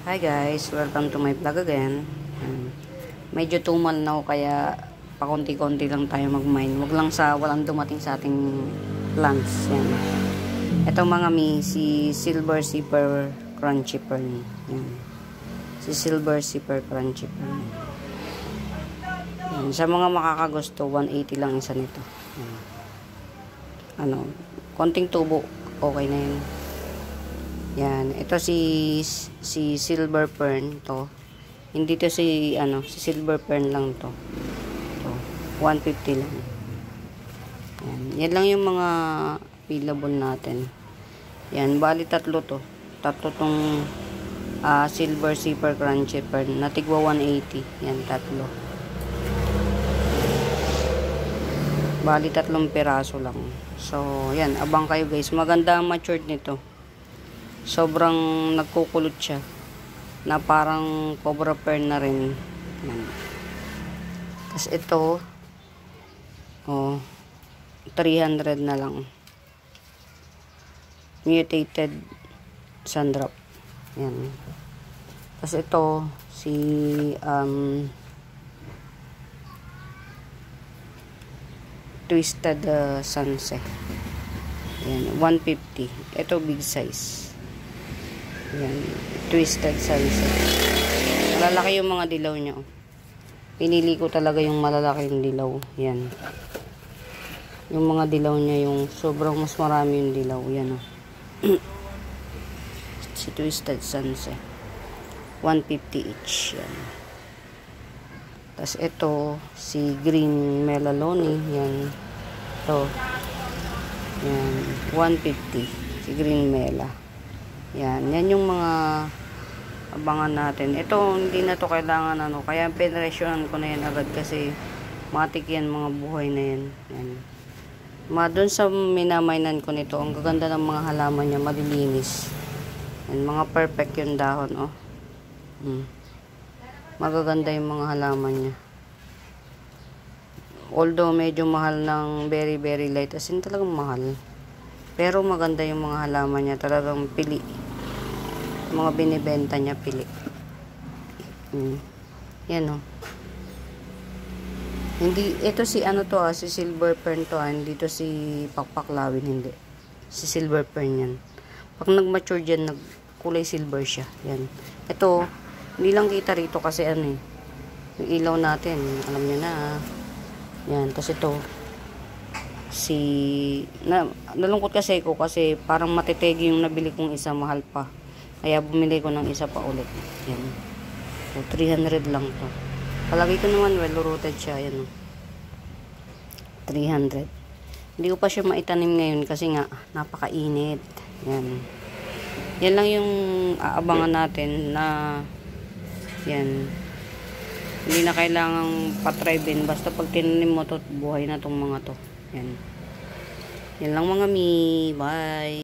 Hi guys, welcome to my vlog again. Medyo tumal na ako kaya pakunti-kunti lang tayo mag-mine. Wag lang sa walang dumating sa ating plants. Yan. Ito mga si Silver Zipper Crunchy Fern. Yan. Si Silver Zipper Crunchy Fern. Yan. Sa mga makakagusto, 180 lang isa nito. Yan. Konting tubo, okay na yun. Yan, ito si Silver Fern to. Hindi to si Silver Fern lang to. To 150 lang. Yan lang yung mga available natin. Yan, bali tatlo to. Tatlo tong Silver Zipper Crunchy Fern na tigwa 180. Yan, tatlo. Bali tatlong piraso lang. So, yan, abang kayo guys. Maganda ang matured nito. Sobrang nagkukulot siya na parang cobra fern na rin. Yan. Tapos ito 300 na lang, mutated sundrop. Yan. Tapos ito si twisted sunset. Yan, 150. Ito big size. Yan, twisted sunset. Malalaki yung mga dilaw niya. Pinili ko talaga yung malalaki yung dilaw. Yan. Yung mga dilaw niya, yung sobrang mas marami yung dilaw. Yan si twisted sunset. 150 each. Yan. Tapos ito, si green melaloni. Yan. Ito. Yan. 150. Si green mela. Yan yung mga abangan natin. Ito, hindi na to kailangan kaya pinresyonan ko na yan agad kasi matik yan, mga buhay na yan. Yan. Doon sa minamainan ko nito, ang gaganda ng mga halaman niya, malilinis. Yan, mga perfect yung dahon, Magaganda yung mga halaman niya. Although medyo mahal ng very very light, as in talagang mahal. Pero maganda yung mga halaman niya, talagang pili. Mga binibenta niya, pili. Yan Hindi, ito si si Silver Fern to, hindi to si Pakpaklawin, hindi. Si Silver Fern yan. Pag nag-mature dyan, nagkulay silver siya. Yan. Ito, hindi lang kita rito kasi yung ilaw natin, alam niyo na. Yan, tapos ito, nalungkot kasi ako kasi parang matitegi yung nabili kong isa, mahal pa. Kaya bumili ko ng isa pa ulit. Yan. So, 300 lang to. Palagi ko naman well rooted siya. Yan 300. Hindi ko pa siya maitanim ngayon kasi nga napakainit. Yan. Yan lang yung aabangan natin na yan. Hindi na kailangang pa-try-in. Basta pag tinanim mo to, buhay na tong mga to. Yan. Yan lang mga mi. Bye.